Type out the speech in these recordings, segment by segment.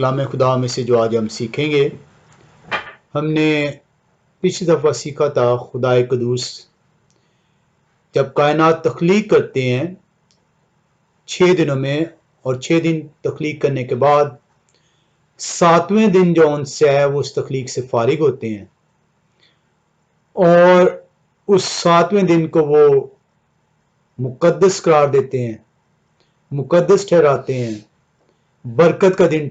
کلام خدا میں سے جو آج ہم سیکھیں گے، ہم نے پچھلی دفعہ سیکھا تھا خدا قدوس جب کائنات تخلیق کرتے ہیں 6 دنوں میں، اور 6 دن تخلیق کرنے کے بعد 7ویں دن جو ان سے ہے وہ اس تخلیق سے فارغ ہوتے ہیں، اور اس 7ویں دن کو وہ مقدس قرار دیتے ہیں، مقدس ٹھہراتے ہیں، برکت کا دن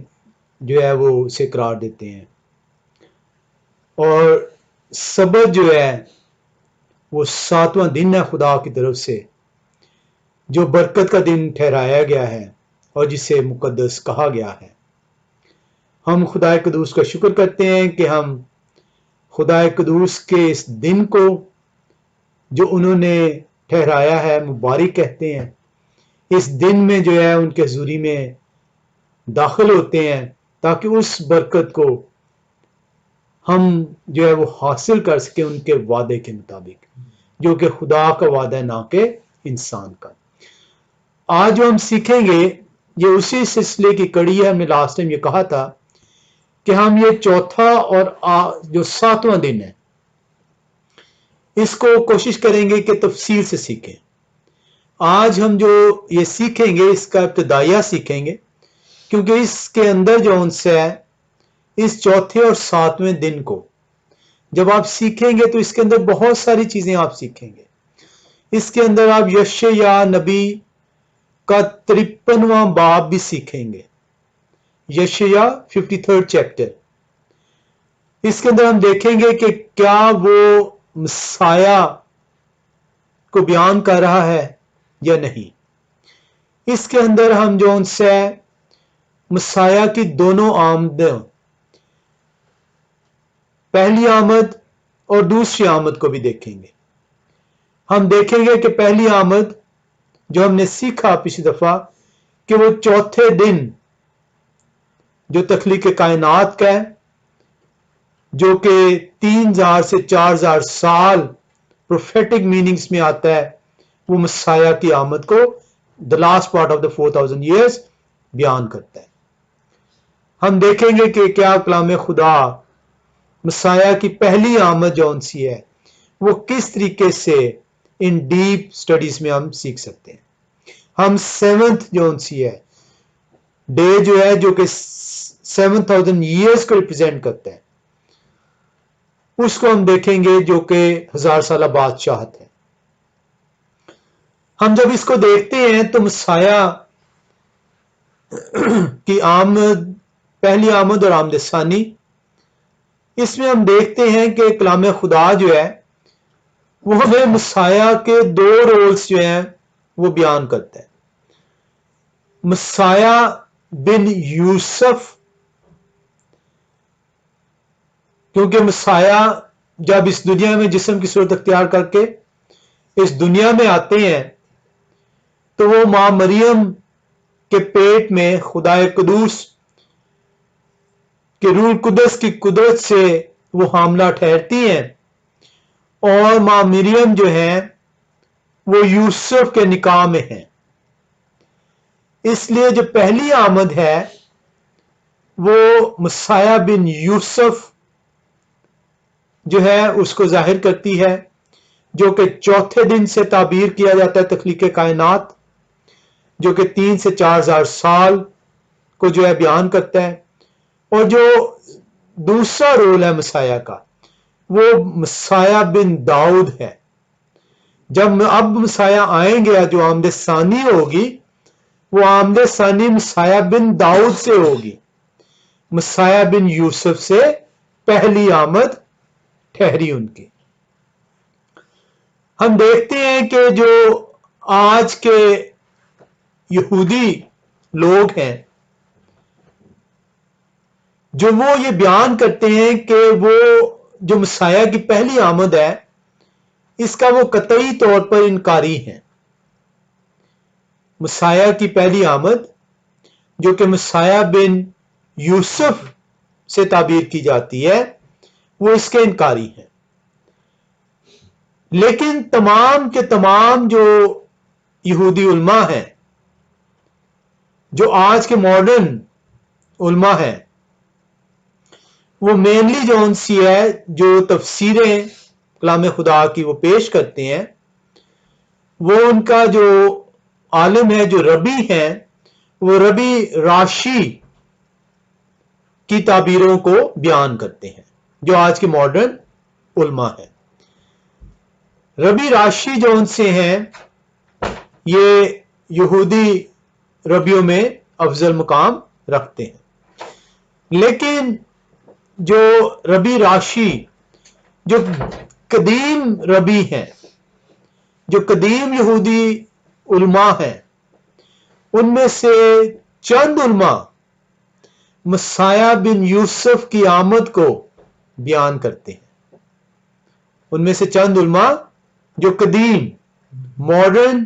جو ہے وہ اسے قرار دیتے ہیں، اور سبت جو ہے وہ 7واں دن ہے خدا کی طرف سے جو برکت کا دن ٹھہرایا گیا ہے اور جسے مقدس کہا گیا ہے۔ ہم خدا قدوس کا شکر کرتے ہیں کہ ہم خدا قدوس کے اس دن کو جو انہوں نے ٹھہرایا ہے مبارک کہتے ہیں۔ اس دن میں جو ہے ان کے حضوری میں داخل ہوتے ہیں تاکہ اس برکت کو ہم جو ہے وہ حاصل کر سکیں ان کے وعدے کے مطابق، جو کہ خدا کا وعدہ ہے نہ کہ انسان کا۔ آج جو ہم سیکھیں گے یہ اسی سلسلے کی کڑی ہے۔ ہم نے لاسٹ ٹائم یہ کہا تھا کہ ہم یہ چوتھا اور جو 7واں دن ہے اس کو کوشش کریں گے کہ تفصیل سے سیکھیں۔ آج ہم جو یہ سیکھیں گے اس کا ابتدائیہ سیکھیں گے، کیونکہ اس کے اندر جو انس ہے اس چوتھے اور 7ویں دن کو جب آپ سیکھیں گے تو اس کے اندر بہت ساری چیزیں آپ سیکھیں گے۔ اس کے اندر آپ یشعیاہ نبی کا 53واں باب بھی سیکھیں گے، یشعیاہ 53rd چیپٹر۔ اس کے اندر ہم دیکھیں گے کہ کیا وہ مسیح کو بیان کر رہا ہے یا نہیں۔ اس کے اندر ہم جو ان سے مسیح کی دونوں آمدیں، پہلی آمد اور دوسری آمد کو بھی دیکھیں گے۔ ہم دیکھیں گے کہ پہلی آمد جو ہم نے سیکھا پچھلی دفعہ کہ وہ چوتھے دن جو تخلیق کائنات کا ہے، جو کہ 3000 سے 4000 سال پروفیٹک میننگز میں آتا ہے، وہ مسیح کی آمد کو the last part of the 4000 years بیان کرتا ہے۔ ہم دیکھیں گے کہ کیا کلام خدا مسیح کی پہلی آمد جو ان سی ہے وہ کس طریقے سے ان ڈیپ سٹڈیز میں ہم سیکھ سکتے ہیں۔ ہم 7th جو ان سی ہے ڈے جو ہے جو کہ 7000 years کو ریپرزینٹ کرتا ہے، اس کو ہم دیکھیں گے جو کہ 1000 سالہ بادشاہت ہے۔ ہم جب اس کو دیکھتے ہیں تو مسیح کی آمد، پہلی آمد اور آمد ثانی، اس میں ہم دیکھتے ہیں کہ کلام خدا جو ہے وہ ہمیں مسیح کے 2 رولز جو ہیں وہ بیان کرتا ہے۔ مسیح بن یوسف، کیونکہ مسیح جب اس دنیا میں جسم کی صورت اختیار کر کے اس دنیا میں آتے ہیں تو وہ ماں مریم کے پیٹ میں خدا قدوس کہ روح القدس کی قدرت سے وہ حاملہ ٹھہرتی ہیں، اور ماں مریم جو ہیں وہ یوسف کے نکاح میں ہیں۔ اس لیے جو پہلی آمد ہے وہ مسیح بن یوسف جو ہے اس کو ظاہر کرتی ہے، جو کہ چوتھے دن سے تعبیر کیا جاتا ہے تخلیق کائنات، جو کہ 3 سے 4000 سال کو جو ہے بیان کرتا ہے۔ اور جو دوسرا رول ہے مسیح کا وہ مسیح بن داؤد ہے۔ جب اب مسیح آئیں گے جو آمد ثانی ہوگی وہ آمد ثانی مسیح بن داؤد سے ہوگی، مسیح بن یوسف سے پہلی آمد ٹھہری ان کی۔ ہم دیکھتے ہیں کہ جو آج کے یہودی لوگ ہیں جو وہ یہ بیان کرتے ہیں کہ وہ جو مسیح کی پہلی آمد ہے اس کا وہ قطعی طور پر انکاری ہیں۔ مسیح کی پہلی آمد جو کہ مسیح بن یوسف سے تعبیر کی جاتی ہے وہ اس کے انکاری ہیں۔ لیکن تمام کے تمام جو یہودی علماء ہیں، جو آج کے ماڈرن علماء ہیں وہ مینلی جو ان سی ہے جو تفسیریں کلام خدا کی وہ پیش کرتے ہیں، وہ ان کا جو عالم ہے جو ربی ہیں وہ ربی راشی کی تعبیروں کو بیان کرتے ہیں جو آج کے ماڈرن علماء ہیں۔ ربی راشی جو ان سے ہیں یہ یہودی ربیوں میں افضل مقام رکھتے ہیں، لیکن جو ربی راشی جو قدیم ربی ہیں، جو قدیم یہودی علماء ہیں، ان میں سے چند علماء مسیح بن یوسف کی آمد کو بیان کرتے ہیں۔ ان میں سے چند علماء جو قدیم ماڈرن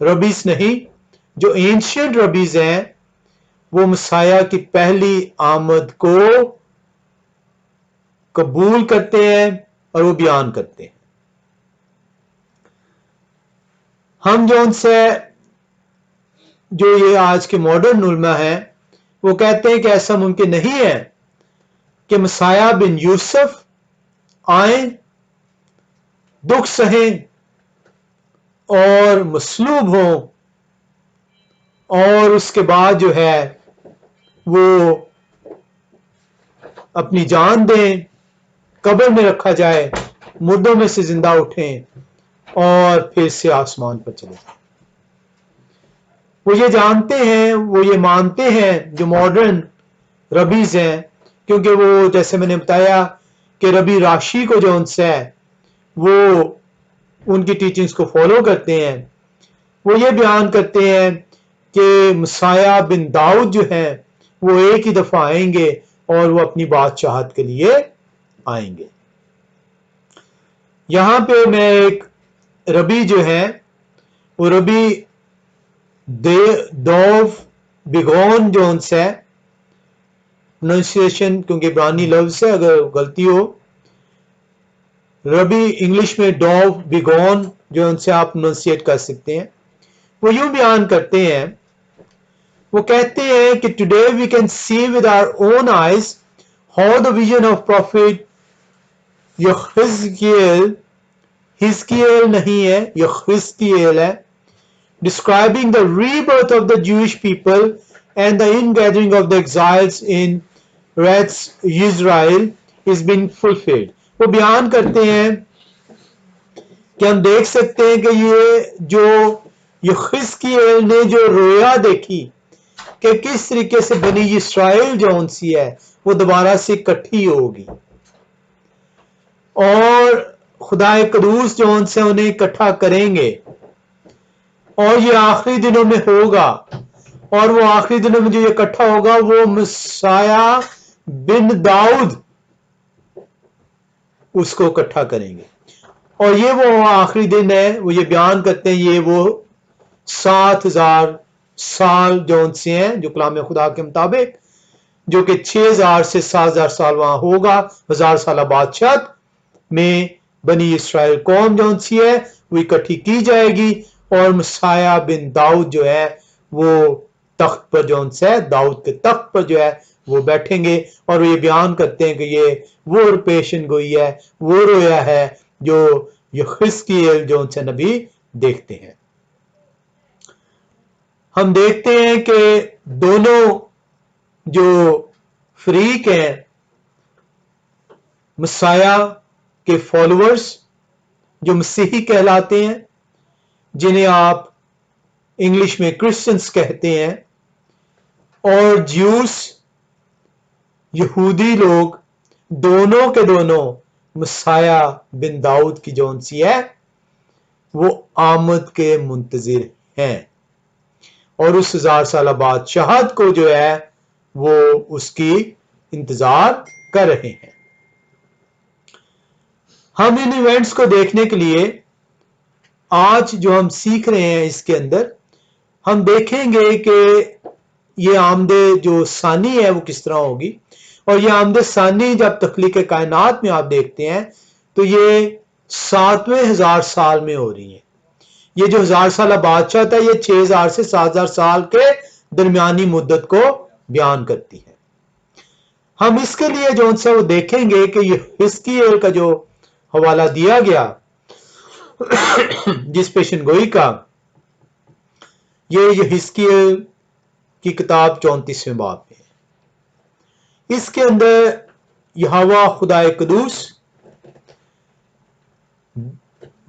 ربیز نہیں، جو اینشینٹ ربیز ہیں، وہ مسیح کی پہلی آمد کو قبول کرتے ہیں اور وہ بیان کرتے ہیں۔ ہم جو ان سے جو یہ آج کے ماڈرن علماء ہیں وہ کہتے ہیں کہ ایسا ممکن نہیں ہے کہ مسیح بن یوسف آئیں، دکھ سہیں اور مصلوب ہوں اور اس کے بعد جو ہے وہ اپنی جان دیں، قبر میں رکھا جائے، مردوں میں سے زندہ اٹھیں اور پھر سے آسمان پر چلے جائیں۔ وہ یہ جانتے ہیں، وہ یہ مانتے ہیں جو ماڈرن ربیز ہیں، کیونکہ وہ جیسے میں نے بتایا کہ ربی راشی کو جو ان سے ہے وہ ان کی ٹیچنگز کو فالو کرتے ہیں، وہ یہ بیان کرتے ہیں کہ مسیح بن داؤد جو ہیں وہ ایک ہی دفعہ آئیں گے اور وہ اپنی بادشاہت کے لیے آئیں گے۔ یہاں پہ میں ایک ربی جو ہے وہ ربی دوو بیگون جو ان سے پروننسیشن کیونکہ عبرانی لفظ ہے، اگر غلطی ہو ربی انگلش میں ڈوو بیگون جو ان سے آپ پروننسیٹ کر سکتے ہیں، وہ یوں بیان کرتے ہیں، وہ کہتے ہیں کہ today we can see with our own eyes how the vision of prophet یحزکیل، ہزکیل نہیں ہے، یحزکیل ہے، describing the rebirth of the Jewish people and the ingathering of the exiles in Eretz Yisrael is being fulfilled۔ وہ بیان کرتے ہیں کہ ہم دیکھ سکتے ہیں کہ یہ جو یحزکیل نے جو رویا دیکھی کہ کس طریقے سے بنی اسرائیل جو ان سی ہے وہ دوبارہ سے اکٹھی ہوگی اور خدا قدوس جو ان سے انہیں اکٹھا کریں گے، اور یہ آخری دنوں میں ہوگا، اور وہ آخری دنوں میں جو یہ اکٹھا ہوگا وہ مسیح بن داؤد اس کو اکٹھا کریں گے، اور یہ وہ آخری دن ہے۔ وہ یہ بیان کرتے ہیں یہ وہ 7000 سال جو ان سے ہیں جو کلام خدا کے مطابق، جو کہ 6000 سے 7000 سال وہاں ہوگا 1000 سالہ بادشاہت میں بنی اسرائیل قوم جو ان سی ہے وہ اکٹھی کی جائے گی، اور مسیح بن داؤد جو ہے وہ تخت پر جو ان سے داؤد کے تخت پر جو ہے وہ بیٹھیں گے، اور وہ یہ بیان کرتے ہیں کہ یہ وہ پیشن گوئی ہے، وہ رویا ہے جو یحزکیل جو ان سے نبی دیکھتے ہیں۔ ہم دیکھتے ہیں کہ دونوں جو فریق ہیں مسیح کے فالوورز جو مسیحی کہلاتے ہیں، جنہیں آپ انگلش میں کرسچنز کہتے ہیں، اور جیوس یہودی لوگ، دونوں کے دونوں مسیح بن داؤد کی جو ان سی ہے وہ آمد کے منتظر ہیں، اور اس 1000 سالہ بادشاہت کو جو ہے وہ اس کی انتظار کر رہے ہیں۔ ہم ان ایونٹس کو دیکھنے کے لیے آج جو ہم سیکھ رہے ہیں اس کے اندر ہم دیکھیں گے کہ یہ آمد جو ثانی ہے وہ کس طرح ہوگی، اور یہ آمد ثانی جب تخلیق کائنات میں آپ دیکھتے ہیں تو یہ 7ویں 1000 سال میں ہو رہی ہے۔ یہ جو 1000 سالہ بادشاہت ہے یہ 6000 سے 7000 سال کے درمیانی مدت کو بیان کرتی ہے۔ ہم اس کے لیے جو سے وہ دیکھیں گے کہ یہ حزقیل کا جو حوالہ دیا گیا جس پیشن گوئی کا، یہ حزقیل کی کتاب 34ویں باب میں، اس کے اندر یہوہ خدا قدوس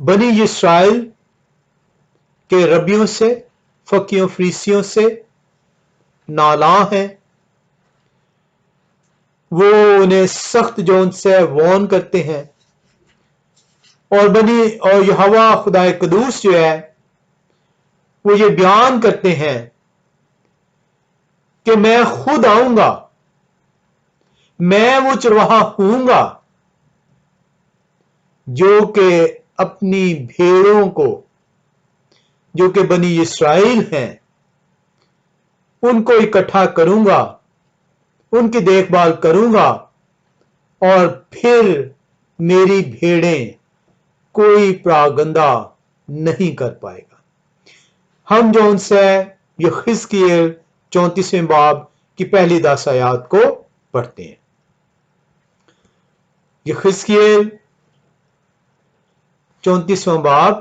بنی اسرائیل کے ربیوں سے، فقیوں فریسیوں سے نالاں ہیں، وہ انہیں سخت جون سے وارن کرتے ہیں، اور یہوہ خدا قدوس جو ہے وہ یہ بیان کرتے ہیں کہ میں خود آؤں گا، میں وہ چرواہا ہوں گا جو کہ اپنی بھیڑوں کو، جو کہ بنی اسرائیل ہیں، ان کو اکٹھا کروں گا، ان کی دیکھ بھال کروں گا، اور پھر میری بھیڑیں کوئی پراگندہ نہیں کر پائے گا۔ ہم جو ان سے یہ حزقیل 34ویں باب کی پہلی 10 آیات کو پڑھتے ہیں۔ یہ حزقیل 34واں باب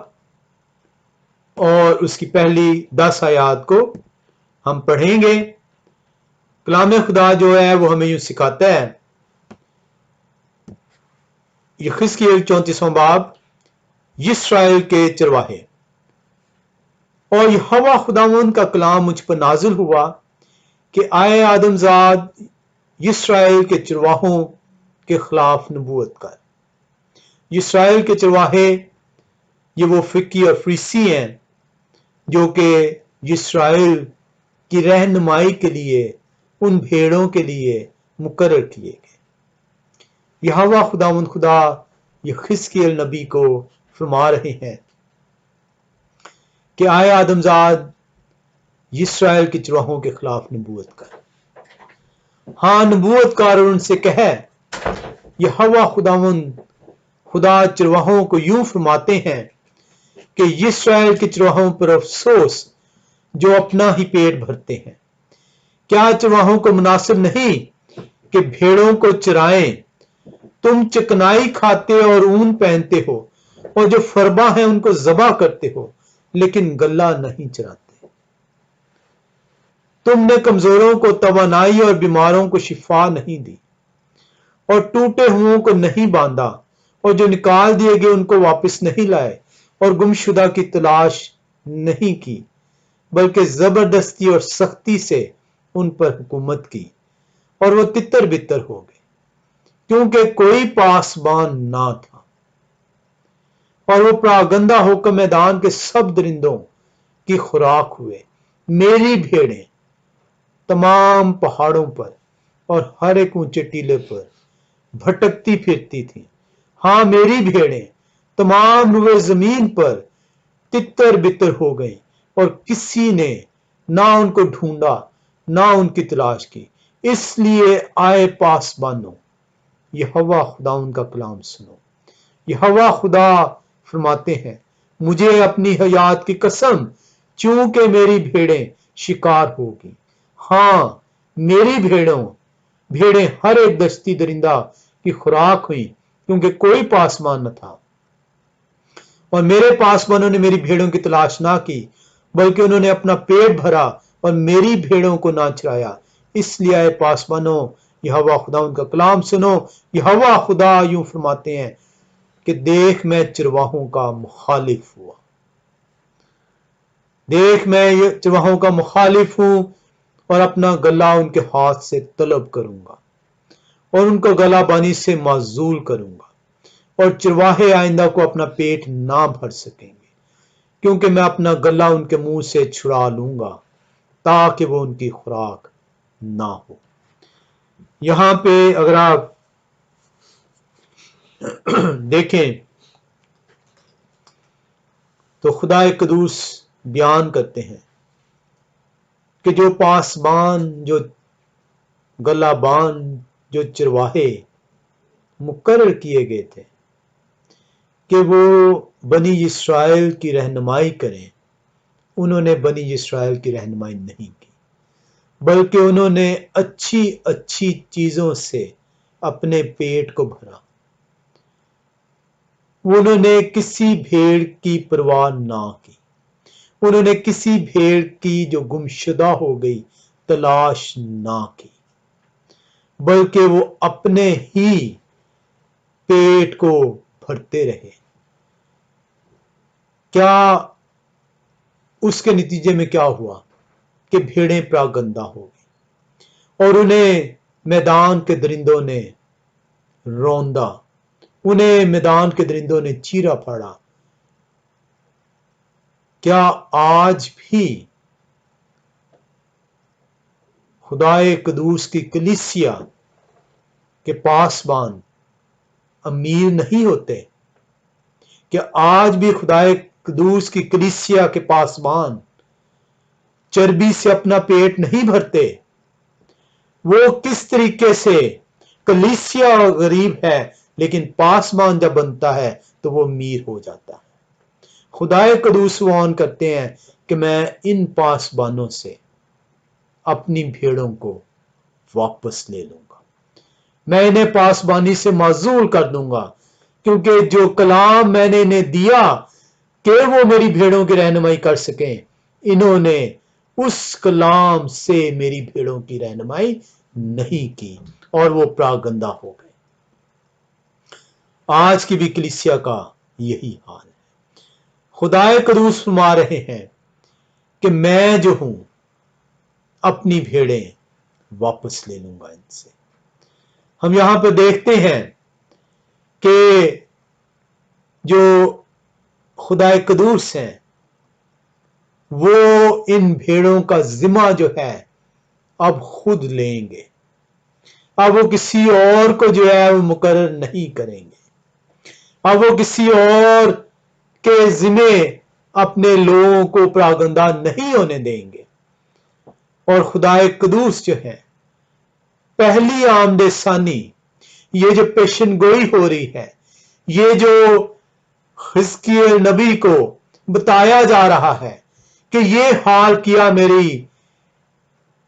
اور اس کی پہلی 10 آیات کو ہم پڑھیں گے۔ کلام خدا جو ہے وہ ہمیں یوں سکھاتا ہے، یہ حزقیل 34واں باب، اسرائیل کے چرواہے۔ اور یہوہ خداوند کا کلام مجھ پر نازل ہوا کہ آئے آدم زاد، اسرائیل کے چرواہوں کے خلاف نبوت کر۔ اسرائیل کے چرواہے یہ وہ فقی اور فریسی ہیں جو کہ اسرائیل کی رہنمائی کے لیے، ان بھیڑوں کے لیے مقرر کیے گئے۔ یہوہ خداوند خدا یہ حزقیل نبی کو فرما رہے ہیں کہ آئے آدم زاد، اسرائیل کے چرواہوں کے خلاف نبوت کر۔ ہاں نبوت کر اور ان سے کہے، یہوہ خداوند خدا چرواہوں کو یوں فرماتے ہیں کہ اسرائیل کے چرواہوں پر افسوس جو اپنا ہی پیٹ بھرتے ہیں۔ کیا چرواہوں کو مناسب نہیں کہ بھیڑوں کو چرائیں؟ تم چکنائی کھاتے اور اون پہنتے ہو، اور جو فربا ہیں ان کو ذبح کرتے ہو، لیکن گلہ نہیں چراتے۔ تم نے کمزوروں کو توانائی اور بیماروں کو شفا نہیں دی، اور ٹوٹے ہوئوں کو نہیں باندھا، اور جو نکال دیے گئے ان کو واپس نہیں لائے، اور گمشدہ کی تلاش نہیں کی، بلکہ زبردستی اور سختی سے ان پر حکومت کی، اور وہ تتر بتر ہو گئے، کیونکہ کوئی پاسبان نہ تھا، اور وہ پراگندہ ہو کر میدان کے سب درندوں کی خوراک ہوئے۔ میری بھیڑیں تمام پہاڑوں پر اور ہر ایک اونچے ٹیلے پر بھٹکتی پھرتی تھیں۔ ہاں میری بھیڑیں تمام روئے زمین پر تتر بتر ہو گئیں، اور کسی نے نہ ان کو ڈھونڈا، نہ ان کی تلاش کی۔ اس لیے آئے پاسبانوں، یہوہ خدا ان کا کلام سنو۔ یہوہ خدا فرماتے ہیں، مجھے اپنی حیات کی قسم، چونکہ میری بھیڑیں شکار ہوگی۔ ہاں میری بھیڑیں ہر ایک دستی درندہ کی خوراک ہوئی، کیونکہ کوئی پاسبان نہ تھا، اور میرے پاسبانوں نے میری بھیڑوں کی تلاش نہ کی، بلکہ انہوں نے اپنا پیٹ بھرا اور میری بھیڑوں کو نہ چرایا۔ اس لیے آئے پاسبانوں، یہوہ خدا ان کا کلام سنو۔ یہوہ خدا یوں فرماتے ہیں کہ دیکھ میں چرواہوں کا مخالف ہوا، دیکھ میں چرواہوں کا مخالف ہوں، اور اپنا گلہ ان کے ہاتھ سے طلب کروں گا، اور ان کو گلہ بانی سے معزول کروں گا، اور چرواہے آئندہ کو اپنا پیٹ نہ بھر سکیں گے، کیونکہ میں اپنا گلہ ان کے منہ سے چھڑا لوں گا تاکہ وہ ان کی خوراک نہ ہو۔ یہاں پہ اگر آپ دیکھیں تو خدا قدوس بیان کرتے ہیں کہ جو پاسبان، جو گلہ بان، جو چرواہے مقرر کیے گئے تھے کہ وہ بنی اسرائیل کی رہنمائی کریں، انہوں نے بنی اسرائیل کی رہنمائی نہیں کی۔ بلکہ انہوں نے اچھی اچھی چیزوں سے اپنے پیٹ کو بھرا۔ انہوں نے کسی بھیڑ کی پرواہ نہ کی، انہوں نے کسی بھیڑ کی جو گمشدہ ہو گئی تلاش نہ کی، بلکہ وہ اپنے ہی پیٹ کو بھرتے رہے۔ کیا اس کے نتیجے میں کیا ہوا کہ بھیڑیں پراگندہ ہو گئی اور انہیں میدان کے درندوں نے روندا، انہیں میدان کے درندوں نے چیرا پھاڑا۔ کیا آج بھی خدائے قدوس کی کلیسیا کے پاسبان امیر نہیں ہوتے؟ کہ آج بھی خدائے قدوس کی کلیسیا کے پاسبان چربی سے اپنا پیٹ نہیں بھرتے؟ وہ کس طریقے سے کلیسیا غریب ہے لیکن پاسبان جب بنتا ہے تو وہ امیر ہو جاتا ہے۔ خدائے قدوس وعن کرتے ہیں کہ میں ان پاسبانوں سے اپنی بھیڑوں کو واپس لے لوں گا، میں انہیں پاسبانی سے معزول کر دوں گا، کیونکہ جو کلام میں نے انہیں دیا کہ وہ میری بھیڑوں کی رہنمائی کر سکیں، انہوں نے اس کلام سے میری بھیڑوں کی رہنمائی نہیں کی اور وہ پراگندہ ہو گئے۔ آج کی بھی کلیسیا کا یہی حال ہے۔ خدائے قدوس فرما رہے ہیں کہ میں جو ہوں اپنی بھیڑیں واپس لے لوں گا ان سے۔ ہم یہاں پہ دیکھتے ہیں کہ جو خدائے قدوس ہیں وہ ان بھیڑوں کا ذمہ جو ہے اب خود لیں گے، اب وہ کسی اور کو جو ہے وہ مقرر نہیں کریں گے، اب وہ کسی اور کے ذمہ اپنے لوگوں کو پراگندہ نہیں ہونے دیں گے۔ اور خدائے قدوس جو ہے پہلی آمد ثانی، یہ جو پیشن گوئی ہو رہی ہے، یہ جو حزقیل نبی کو بتایا جا رہا ہے کہ یہ حال کیا میری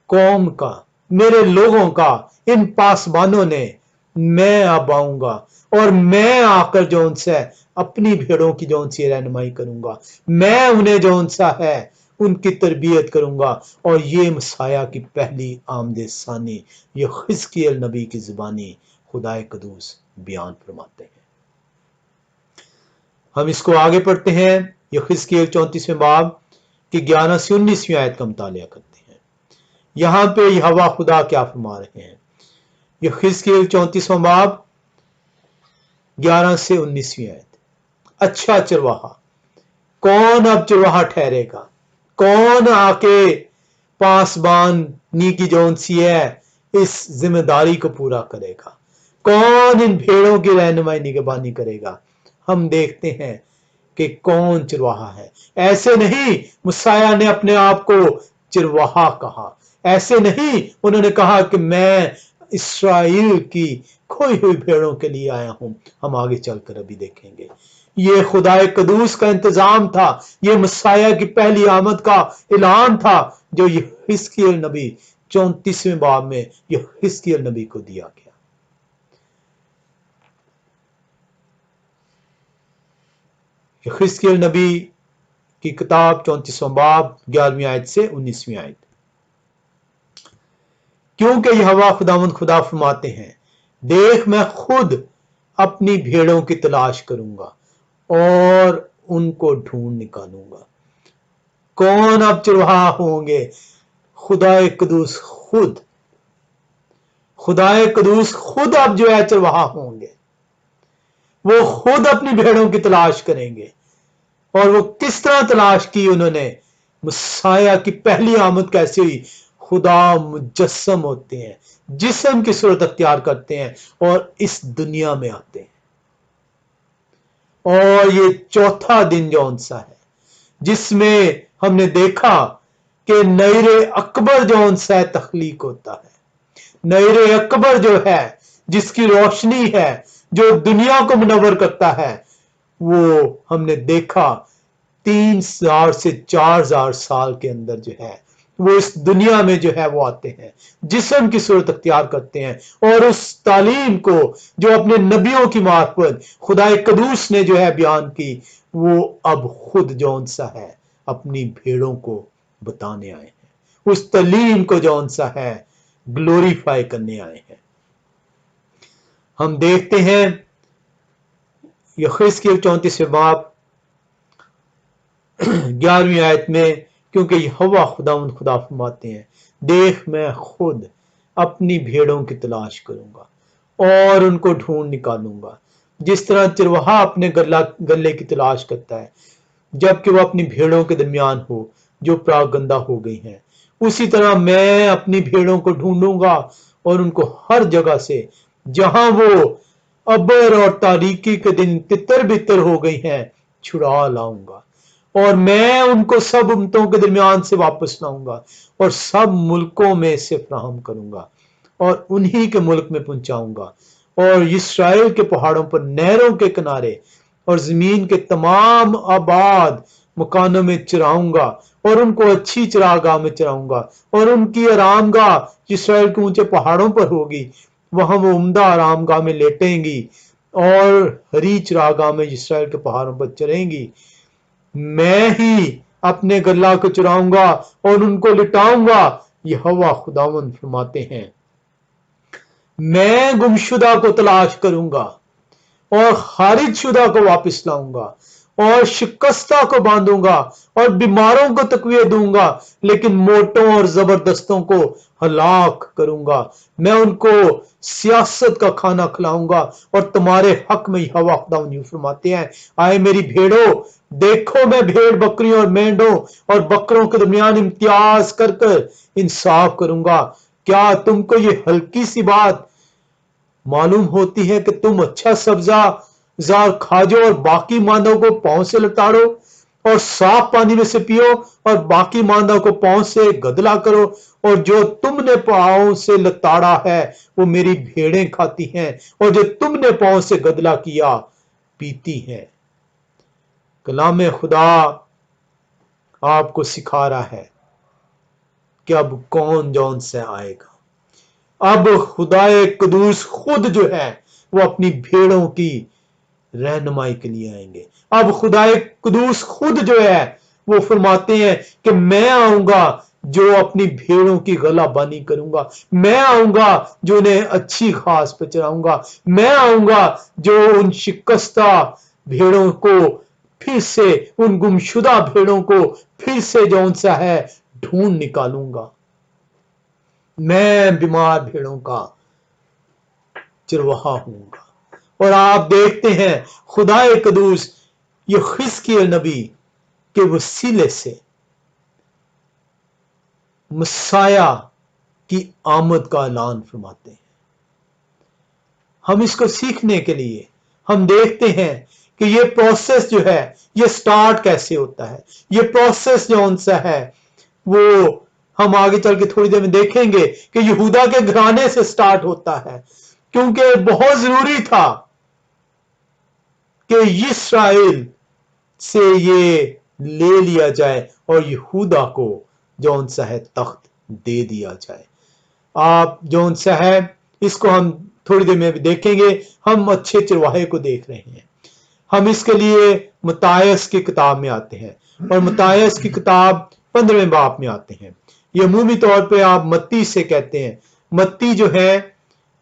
قوم کا، میرے لوگوں کا، ان پاسبانوں نے، میں اب آؤں گا اور میں آ کر جو ان سے اپنی بھیڑوں کی جو ان سی رہنمائی کروں گا، میں انہیں جو ان سا ہے ان کی تربیت کروں گا۔ اور یہ مسیح کی پہلی آمد ثانی یہ حزقیل نبی کی زبانی خدائے قدوس بیان فرماتے ہیں۔ ہم اس کو آگے پڑھتے ہیں، یہ حزقیل 34ویں باب کی 11 سے 19ویں آیت کا مطالعہ کرتے ہیں۔ یہاں پہ یہوہ خدا کیا فرما رہے ہیں؟ یہ حزقیل 34واں باب 11 سے 19ویں آیت۔ اچھا چرواہا، کون اب چرواہا ٹھہرے گا؟ کون آ کے پاسبانی کی جون سی ہے اس ذمہ داری کو پورا کرے گا؟ کون ان بھیڑوں کی رہنمائی نگہبانی کرے گا؟ ہم دیکھتے ہیں کہ کون چرواہا ہے۔ ایسے نہیں مسیح نے اپنے آپ کو چرواہا کہا، ایسے نہیں انہوں نے کہا کہ میں اسرائیل کی کھوئی ہوئی بھیڑوں کے لیے آیا ہوں۔ ہم آگے چل کر ابھی دیکھیں گے۔ یہ خدائے قدوس کا انتظام تھا، یہ مسیح کی پہلی آمد کا اعلان تھا جو یہ حزقیل نبی 34ویں باب میں یہ حزقیل نبی کو دیا گیا۔ حزقیل نبی کی کتاب 34واں باب 11ویں آیت سے 19ویں آیت۔ کیونکہ یہوہ خداوند خدا فرماتے ہیں، دیکھ میں خود اپنی بھیڑوں کی تلاش کروں گا اور ان کو ڈھونڈ نکالوں گا۔ کون اب چرواہا ہوں گے؟ خدائے قدوس خود، خدائے قدوس خود اب جو ہے چرواہا ہوں گے۔ وہ خود اپنی بھیڑوں کی تلاش کریں گے۔ اور وہ کس طرح تلاش کی انہوں نے؟ مسیح کی پہلی آمد کیسے ہوئی؟ خدا مجسم ہوتے ہیں، جسم کی صورت اختیار کرتے ہیں اور اس دنیا میں آتے ہیں۔ اور یہ چوتھا دن جون سا ہے جس میں ہم نے دیکھا کہ نیر اکبر جون سا تخلیق ہوتا ہے۔ نیر اکبر جو ہے جس کی روشنی ہے جو دنیا کو منور کرتا ہے، وہ ہم نے دیکھا 3000 سے 4000 سال کے اندر جو ہے وہ اس دنیا میں جو ہے وہ آتے ہیں، جسم کی صورت اختیار کرتے ہیں، اور اس تعلیم کو جو اپنے نبیوں کی معرفت خدا قدوس نے جو ہے بیان کی، وہ اب خود جون سا ہے اپنی بھیڑوں کو بتانے آئے ہیں، اس تعلیم کو جون سا ہے گلوریفائی کرنے آئے ہیں۔ ہم دیکھتے ہیں یحزقیل 34 باب 11ویں آیت میں، کیونکہ یہوہ خداوند خدا فرماتے ہیں، دیکھ میں خود اپنی بھیڑوں کی تلاش کروں گا اور ان کو ڈھونڈ نکالوں گا، جس طرح چرواہا اپنے گلے کی تلاش کرتا ہے جبکہ وہ اپنی بھیڑوں کے درمیان ہو جو پراگندہ ہو گئی ہیں، اسی طرح میں اپنی بھیڑوں کو ڈھونڈوں گا اور ان کو ہر جگہ سے جہاں وہ ابر اور تاریکی کے دن تتر بتر ہو گئی ہیں چھڑا لاؤں گا، اور میں ان کو سب امتوں کے درمیان سے واپس لاؤں گا اور سب ملکوں میں سے فراہم کروں گا اور انہی کے ملک میں پہنچاؤں گا، اور اسرائیل کے پہاڑوں پر نہروں کے کنارے اور زمین کے تمام آباد مکانوں میں چراؤں گا اور ان کو اچھی چراگاہ میں چراؤں گا، اور ان کی آرام گاہ اسرائیل کے اونچے پہاڑوں پر ہوگی، وہاں وہ عمدہ آرام گاہ میں لیٹیں گی اور ہری چراگاہ میں اسرائیل کے پہاڑوں پر چریں گی۔ میں ہی اپنے گلہ کو چراؤں گا اور ان کو لٹاؤں گا، یہوہ خداوند فرماتے ہیں۔ میں گمشدہ کو تلاش کروں گا اور خارج شدہ کو واپس لاؤں گا اور شکستہ کو باندھوں گا اور بیماروں کو تقویت دوں گا، لیکن موٹوں اور زبردستوں کو ہلاک کروں گا۔ میں ان کو سیاست کا کھانا کھلاؤں گا اور تمہارے حق میں یہوہ خداوند یوں فرماتے ہیں، آئے میری بھیڑوں، دیکھو میں بھیڑ بکریوں اور مینڈوں اور بکروں کے درمیان امتیاز کر کر انصاف کروں گا۔ کیا تم کو یہ ہلکی سی بات معلوم ہوتی ہے کہ تم اچھا سبزہ زار کھا جاؤ اور باقی ماندوں کو پاؤں سے لتاڑو اور صاف پانی میں سے پیو اور باقی ماندوں کو پاؤں سے گدلا کرو، اور جو تم نے پاؤں سے لتاڑا ہے وہ میری بھیڑیں کھاتی ہیں اور جو تم نے پاؤں سے گدلا کیا پیتی ہیں۔ کلام خدا آپ کو سکھا رہا ہے کہ اب کون جون سے آئے گا۔ اب خدا قدوس خود جو ہے وہ اپنی بھیڑوں کی رہنمائی کے لیے آئیں گے۔ اب خدا قدوس خود جو ہے وہ فرماتے ہیں کہ میں آؤں گا جو اپنی بھیڑوں کی غلہ بانی کروں گا، میں آؤں گا جو انہیں اچھی گھاس پہ چراؤں گا، میں آؤں گا جو ان شکستہ بھیڑوں کو پھر سے، ان گمشدہ بھیڑوں کو پھر سے جون سا ہے ڈھونڈ نکالوں گا۔ میں بیمار بھیڑوں کا چرواہا ہوں گا۔ اور آپ دیکھتے ہیں خدا قدوس یحزقیل نبی کے وسیلے سے مسیح کی آمد کا اعلان فرماتے ہیں۔ ہم اس کو سیکھنے کے لیے ہم دیکھتے ہیں کہ یہ پروسیس جو ہے یہ سٹارٹ کیسے ہوتا ہے، یہ پروسیس جو ان سے ہے وہ ہم آگے چل کے تھوڑی دیر میں دیکھیں گے کہ یہودا کے گھرانے سے سٹارٹ ہوتا ہے، کیونکہ بہت ضروری تھا کہ اسرائیل سے یہ لے لیا جائے اور یہودا کو جون سا ہے تخت دے دیا جائے۔ آپ جون سا ہے اس کو ہم تھوڑی دیر میں بھی دیکھیں گے۔ ہم اچھے چرواہے کو دیکھ رہے ہیں۔ ہم اس کے لیے متیاس کی کتاب میں آتے ہیں اور متیاس کی کتاب 15ویں باب میں آتے ہیں۔ یہ عمومی طور پہ آپ متی سے کہتے ہیں، متی جو ہے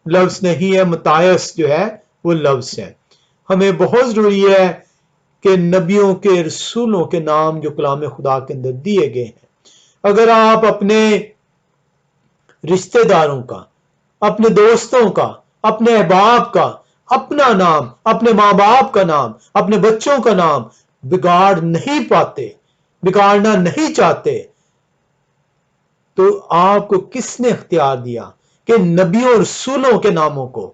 لفظ نہیں ہے، متیاس جو ہے وہ لفظ ہے۔ ہمیں بہت ضروری ہے کہ نبیوں کے رسولوں کے نام جو کلام خدا کے اندر دیے گئے ہیں، اگر آپ اپنے رشتہ داروں کا، اپنے دوستوں کا، اپنے احباب کا، اپنا نام، اپنے ماں باپ کا نام، اپنے بچوں کا نام بگاڑ نہیں پاتے، بگاڑنا نہیں چاہتے، تو آپ کو کس نے اختیار دیا کہ نبیوں اور رسولوں کے ناموں کو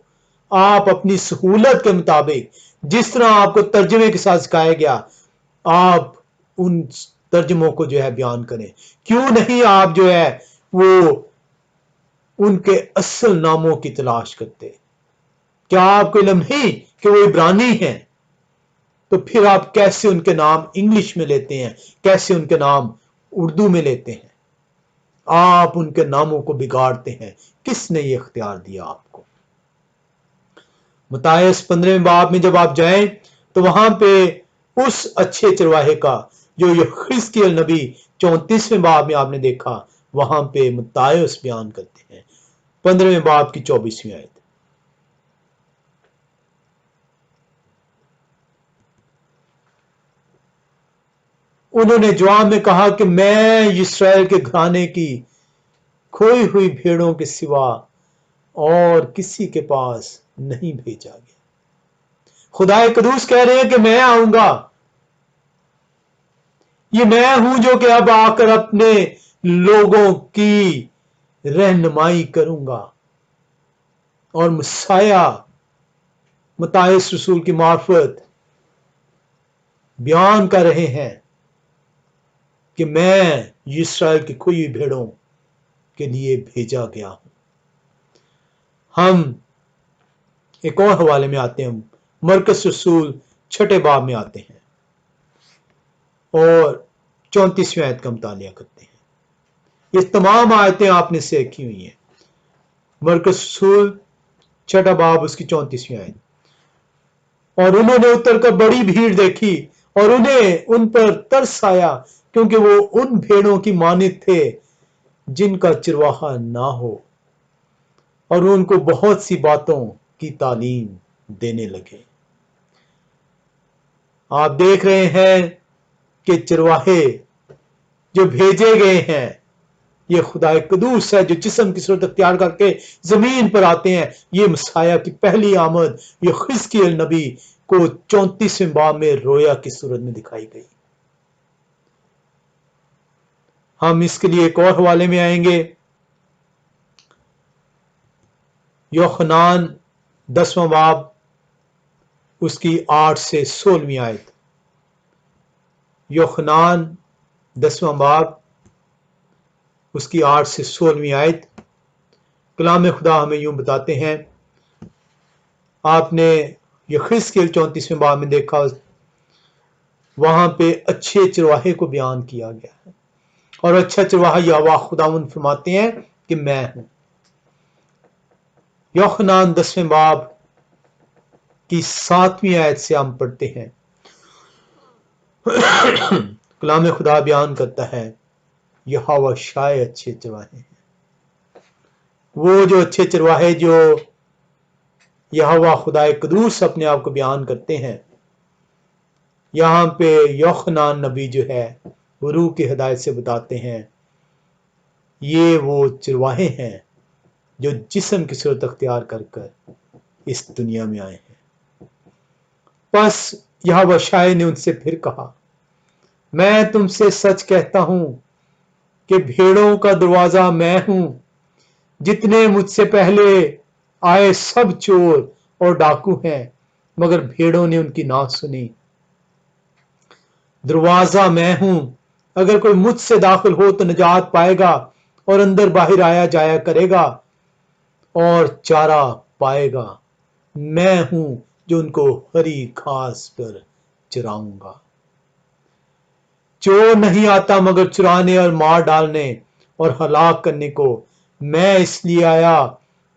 آپ اپنی سہولت کے مطابق جس طرح آپ کو ترجمے کے ساتھ سکھایا گیا آپ ان ترجموں کو جو ہے بیان کریں؟ کیوں نہیں آپ جو ہے وہ ان کے اصل ناموں کی تلاش کرتے؟ کیا آپ کو علم نہیں کہ وہ عبرانی ہیں؟ تو پھر آپ کیسے ان کے نام انگلش میں لیتے ہیں، کیسے ان کے نام اردو میں لیتے ہیں؟ آپ ان کے ناموں کو بگاڑتے ہیں، کس نے یہ اختیار دیا آپ کو؟ متی 15 باب میں جب آپ جائیں تو وہاں پہ اس اچھے چرواہے کا جو یحزقیل نبی 34 باب میں آپ نے دیکھا، وہاں پہ متی بیان کرتے ہیں 15 باب کی 24 آیت۔ انہوں نے جواب میں کہا کہ میں اسرائیل کے گھرانے کی کھوئی ہوئی بھیڑوں کے سوا اور کسی کے پاس نہیں بھیجا گیا۔ خدا قدوس کہہ رہے ہیں کہ میں آؤں گا، یہ میں ہوں جو کہ اب آ کر اپنے لوگوں کی رہنمائی کروں گا۔ اور مسیح متی رسول کی معرفت بیان کر رہے ہیں کہ میں اسرائیل کی کھوئی ہوئی بھیڑوں کے لیے بھیجا گیا ہوں۔ ہم ایک اور حوالے میں آتے ہیں، مرکز رسول 6 باب میں آتے ہیں اور 34 آیت کا مطالعہ کرتے ہیں۔ یہ تمام آیتیں آپ نے سیکھی ہوئی ہیں۔ مرکز رسول 6 باب اس کی 34 آیت۔ اور انہوں نے اتر کر بڑی بھیڑ دیکھی اور انہیں ان پر ترس آیا، کیونکہ وہ ان بھیڑوں کی مانند تھے جن کا چرواہا نہ ہو، اور ان کو بہت سی باتوں کی تعلیم دینے لگے۔ آپ دیکھ رہے ہیں کہ چرواہے جو بھیجے گئے ہیں یہ خدا قدوس ہے، جو جسم کی صورت اختیار کر کے زمین پر آتے ہیں۔ یہ مسیح کی پہلی آمد یحزقیل نبی کو 34 باب میں رویا کی صورت میں دکھائی گئی۔ ہم اس کے لیے ایک اور حوالے میں آئیں گے، یوحنان 10 باب اس کی 8 سے 16 آیت۔ یوحنان 10 باب اس کی 8 سے 16 آیت۔ کلام خدا ہمیں یوں بتاتے ہیں، آپ نے یحزقیل 34 باب میں دیکھا، وہاں پہ اچھے چرواہے کو بیان کیا گیا ہے، اور اچھا چرواہا یہوہ خداوند فرماتے ہیں کہ میں ہوں۔ یوحنان 10 باب کی 7 آیت سے ہم پڑھتے ہیں، کلام خدا بیان کرتا ہے، یہوہ شائع اچھے چرواہے ہیں۔ وہ جو اچھے چرواہے جو یہوہ خدا قدوس اپنے آپ کو بیان کرتے ہیں، یہاں پہ یوحنان نبی جو ہے وہ روح کی ہدایت سے بتاتے ہیں، یہ وہ چرواہے ہیں جو جسم کی صورت اختیار کر کر اس دنیا میں آئے ہیں۔ پس یہوہ شائع نے ان سے پھر کہا، میں تم سے سچ کہتا ہوں کہ بھیڑوں کا دروازہ میں ہوں۔ جتنے مجھ سے پہلے آئے سب چور اور ڈاکو ہیں، مگر بھیڑوں نے ان کی نہ سنی۔ دروازہ میں ہوں، اگر کوئی مجھ سے داخل ہو تو نجات پائے گا اور اندر باہر آیا جایا کرے گا اور چارہ پائے گا۔ میں ہوں جو ان کو ہری گھاس پر چراؤں گا۔ چور نہیں آتا مگر چرانے اور مار ڈالنے اور ہلاک کرنے کو، میں اس لیے آیا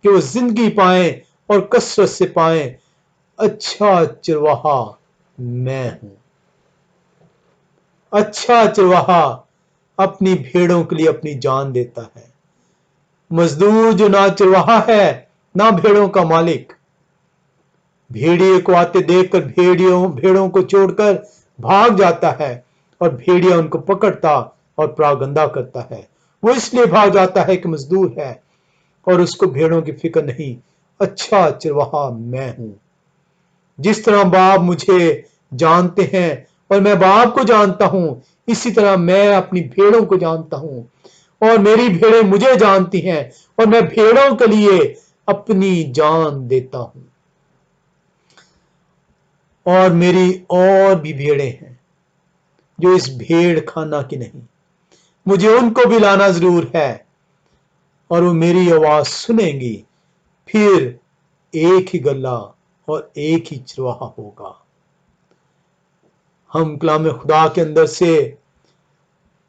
کہ وہ زندگی پائیں اور کثرت سے پائیں۔ اچھا چرواہا میں ہوں۔ اچھا چرواہا اپنی بھیڑوں کے لیے اپنی جان دیتا ہے۔ مزدور جو نہ چرواہا ہے نہ بھیڑوں کا مالک، بھیڑیے کو آتے دیکھ کر بھیڑوں کو چھوڑ کر بھاگ جاتا ہے، اور بھیڑیا ان کو پکڑتا اور پراگندہ کرتا ہے۔ وہ اس لیے بھاگ جاتا ہے کہ مزدور ہے اور اس کو بھیڑوں کی فکر نہیں۔ اچھا چرواہا میں ہوں۔ جس طرح باپ مجھے جانتے ہیں اور میں باپ کو جانتا ہوں، اسی طرح میں اپنی بھیڑوں کو جانتا ہوں، اور میری بھیڑیں مجھے جانتی ہیں، اور میں بھیڑوں کے لیے اپنی جان دیتا ہوں۔ اور میری اور بھی بھیڑیں ہیں جو اس بھیڑ خانہ کی نہیں، مجھے ان کو بھی لانا ضرور ہے، اور وہ میری آواز سنیں گی، پھر ایک ہی گلہ اور ایک ہی چرواہا ہوگا۔ ہم کلام خدا کے اندر سے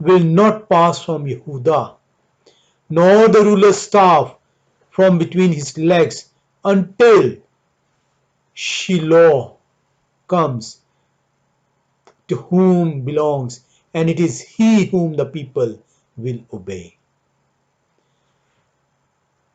will not pass from Yehuda nor the ruler's staff from between his legs until Shiloh comes to whom belongs and it is he whom the people will obey।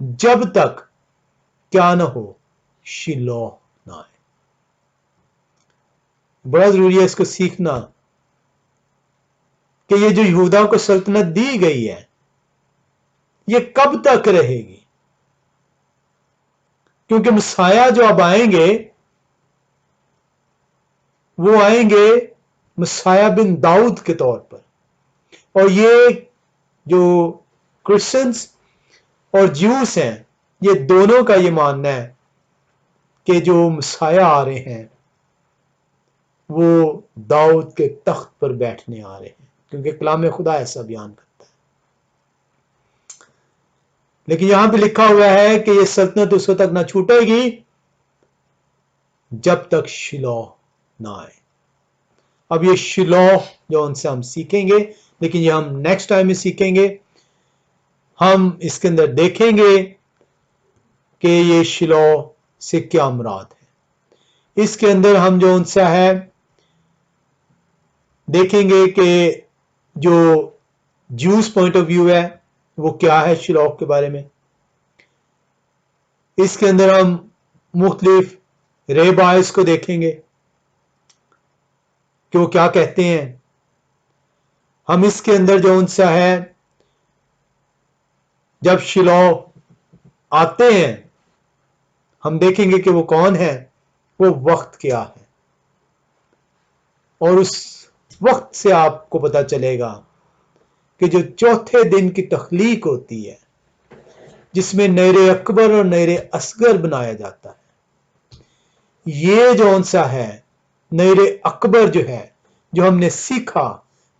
جب تک کیا نہ ہو، شیلوہ نہ آئے۔ بڑا ضروری ہے اس کو سیکھنا کہ یہ جو یہودا کو سلطنت دی گئی ہے یہ کب تک رہے گی، کیونکہ مسیح جو اب آئیں گے وہ آئیں گے مسیح بن داؤد کے طور پر، اور یہ جو کرسچنز اور جیوس ہیں یہ دونوں کا یہ ماننا ہے کہ جو مسیح آ رہے ہیں وہ داؤد کے تخت پر بیٹھنے آ رہے ہیں، کیونکہ کلام خدا ایسا بیان کرتا ہے۔ لیکن یہاں پہ لکھا ہوا ہے کہ یہ سلطنت اس وقت تک نہ چھوٹے گی جب تک شیلوہ نہ آئے۔ اب یہ شیلوہ جو ان سے ہم سیکھیں گے، لیکن یہ ہم نیکسٹ ٹائم میں سیکھیں گے، ہم اس کے اندر دیکھیں گے کہ یہ شیلوہ سے کیا مراد ہے۔ اس کے اندر ہم جو ان سے ہے دیکھیں گے کہ جو جوز پوائنٹ آف ویو ہے وہ کیا ہے شیلوہ کے بارے میں۔ اس کے اندر ہم مختلف ریبائز کو دیکھیں گے کہ وہ کیا کہتے ہیں۔ ہم اس کے اندر جو ان سے ہے جب شیلوہ آتے ہیں ہم دیکھیں گے کہ وہ کون ہے، وہ وقت کیا ہے، اور اس وقت سے آپ کو پتا چلے گا کہ جو چوتھے دن کی تخلیق ہوتی ہے جس میں نیر اکبر اور نیر اصغر بنایا جاتا ہے، یہ جو انسا ہے نیر اکبر جو ہے جو ہم نے سیکھا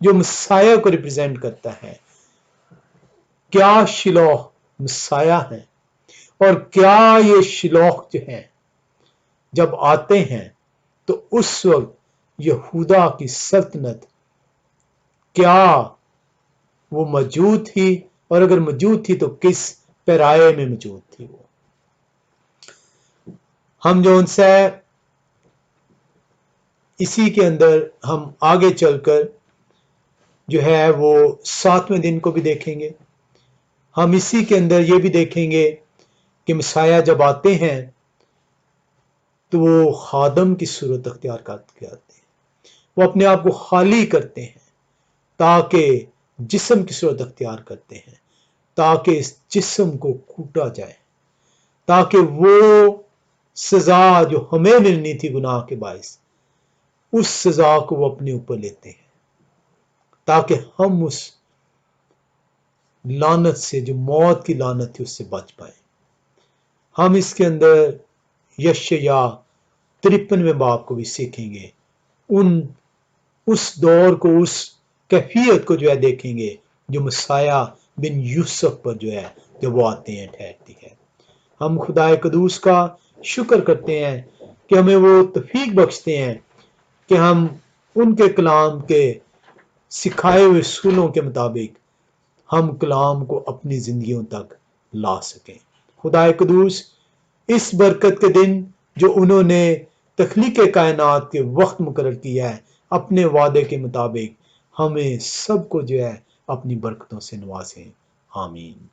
جو مسیح کو ریپرزینٹ کرتا ہے، کیا شیلوہ مسیح ہے، اور کیا یہ شیلوہ جو ہے جب آتے ہیں تو اس وقت یہودا کی سلطنت کیا وہ موجود تھی، اور اگر موجود تھی تو کس پیرائے میں موجود تھی۔ وہ ہم جو ان سے اسی کے اندر ہم آگے چل کر جو ہے وہ 7ویں دن کو بھی دیکھیں گے۔ ہم اسی کے اندر یہ بھی دیکھیں گے کہ مسیح جب آتے ہیں تو وہ خادم کی صورت اختیار کرتے آتے ہیں، وہ اپنے آپ کو خالی کرتے ہیں تاکہ جسم کی صورت اختیار کرتے ہیں، تاکہ اس جسم کو کوٹا جائے، تاکہ وہ سزا جو ہمیں ملنی تھی گناہ کے باعث اس سزا کو وہ اپنے اوپر لیتے ہیں، تاکہ ہم اس لعنت سے جو موت کی لعنت تھی اس سے بچ پائیں۔ ہم اس کے اندر یشیا 53ویں باب کو بھی سیکھیں گے، اس دور کو، اس کیفیت کو جو ہے دیکھیں گے جو مسیح بن یوسف پر جو ہے جب وہ آتے ہیں ٹھہرتی ہے۔ ہم خدا قدوس کا شکر کرتے ہیں کہ ہمیں وہ توفیق بخشتے ہیں کہ ہم ان کے کلام کے سکھائے ہوئے اصولوں کے مطابق ہم کلام کو اپنی زندگیوں تک لا سکیں۔ خدا قدوس اس برکت کے دن جو انہوں نے تخلیق کائنات کے وقت مقرر کیا ہے اپنے وعدے کے مطابق ہمیں سب کو جو ہے اپنی برکتوں سے نوازیں۔ آمین۔